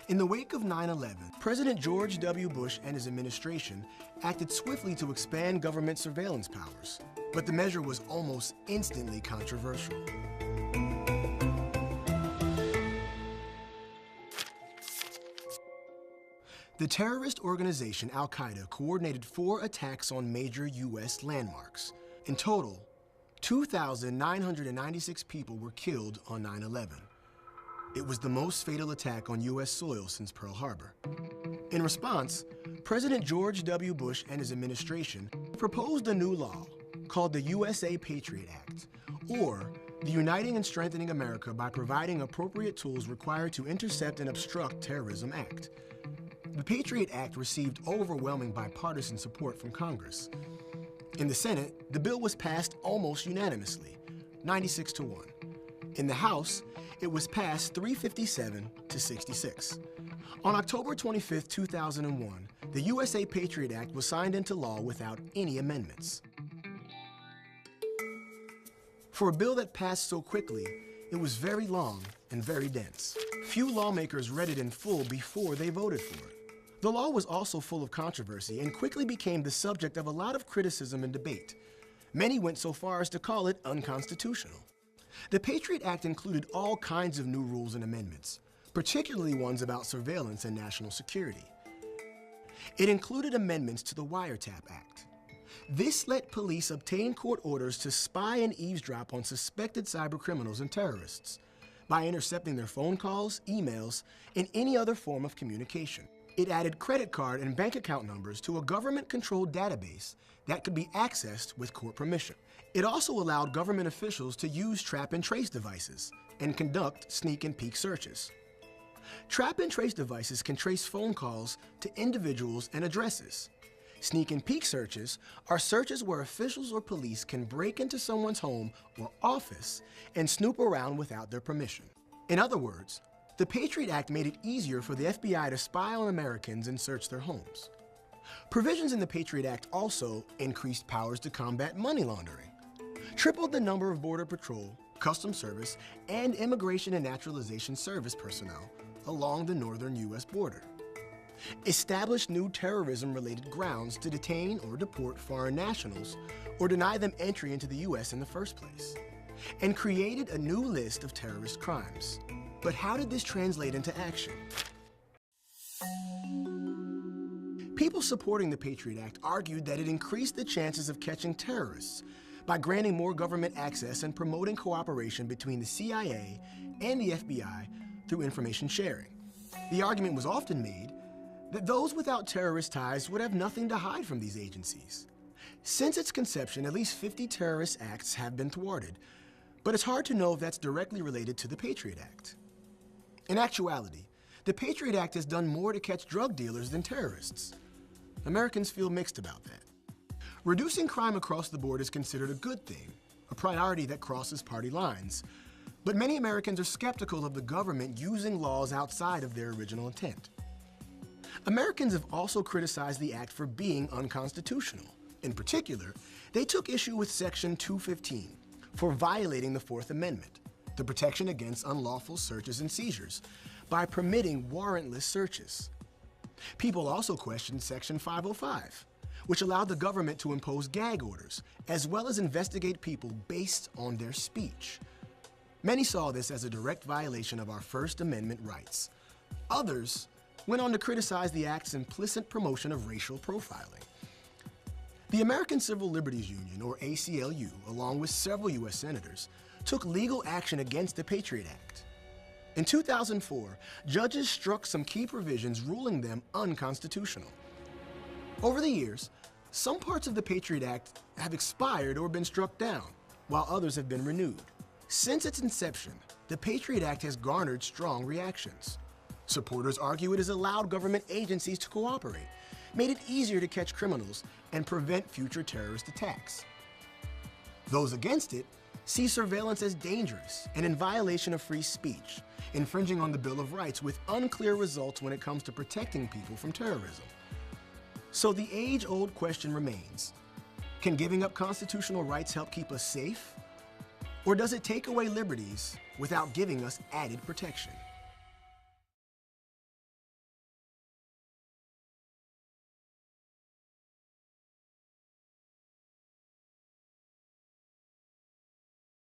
In the wake of 9/11, President George W. Bush and his administration acted swiftly to expand government surveillance powers, but the measure was almost instantly controversial. The terrorist organization Al-Qaeda coordinated 4 attacks on major U.S. landmarks. In total, 2,996 people were killed on 9/11. It was the most fatal attack on U.S. soil since Pearl Harbor. In response, President George W. Bush and his administration proposed a new law called the USA Patriot Act, or the Uniting and Strengthening America by Providing Appropriate Tools Required to Intercept and Obstruct Terrorism Act. The Patriot Act received overwhelming bipartisan support from Congress. In the Senate, the bill was passed almost unanimously, 96-1. In the House, it was passed 357 to 66. On October 25, 2001, the USA Patriot Act was signed into law without any amendments. For a bill that passed so quickly, it was very long and very dense. Few lawmakers read it in full before they voted for it. The law was also full of controversy and quickly became the subject of a lot of criticism and debate. Many went so far as to call it unconstitutional. The Patriot Act included all kinds of new rules and amendments, particularly ones about surveillance and national security. It included amendments to the Wiretap Act. This let police obtain court orders to spy and eavesdrop on suspected cybercriminals and terrorists by intercepting their phone calls, emails, and any other form of communication. It added credit card and bank account numbers to a government-controlled database that could be accessed with court permission. It also allowed government officials to use trap and trace devices and conduct sneak and peek searches. Trap and trace devices can trace phone calls to individuals and addresses. Sneak and peek searches are searches where officials or police can break into someone's home or office and snoop around without their permission. In other words, the Patriot Act made it easier for the FBI to spy on Americans and search their homes. Provisions in the Patriot Act also increased powers to combat money laundering, tripled the number of Border Patrol, Customs Service, and Immigration and Naturalization Service personnel along the northern U.S. border, established new terrorism-related grounds to detain or deport foreign nationals or deny them entry into the U.S. in the first place, and created a new list of terrorist crimes. But how did this translate into action? People supporting the Patriot Act argued that it increased the chances of catching terrorists by granting more government access and promoting cooperation between the CIA and the FBI through information sharing. The argument was often made that those without terrorist ties would have nothing to hide from these agencies. Since its conception, at least 50 terrorist acts have been thwarted, but it's hard to know if that's directly related to the Patriot Act. In actuality, the Patriot Act has done more to catch drug dealers than terrorists. Americans feel mixed about that. Reducing crime across the board is considered a good thing, a priority that crosses party lines. But many Americans are skeptical of the government using laws outside of their original intent. Americans have also criticized the act for being unconstitutional. In particular, they took issue with Section 215 for violating the Fourth Amendment, the protection against unlawful searches and seizures, by permitting warrantless searches. People also questioned Section 505, which allowed the government to impose gag orders, as well as investigate people based on their speech. Many saw this as a direct violation of our First Amendment rights. Others went on to criticize the act's implicit promotion of racial profiling. The American Civil Liberties Union, or ACLU, along with several U.S. senators, took legal action against the Patriot Act. In 2004, judges struck some key provisions, ruling them unconstitutional. Over the years, some parts of the Patriot Act have expired or been struck down, while others have been renewed. Since its inception, the Patriot Act has garnered strong reactions. Supporters argue it has allowed government agencies to cooperate, made it easier to catch criminals, and prevent future terrorist attacks. Those against it see surveillance as dangerous and in violation of free speech, infringing on the Bill of Rights with unclear results when it comes to protecting people from terrorism. So the age-old question remains, can giving up constitutional rights help keep us safe? Or does it take away liberties without giving us added protection?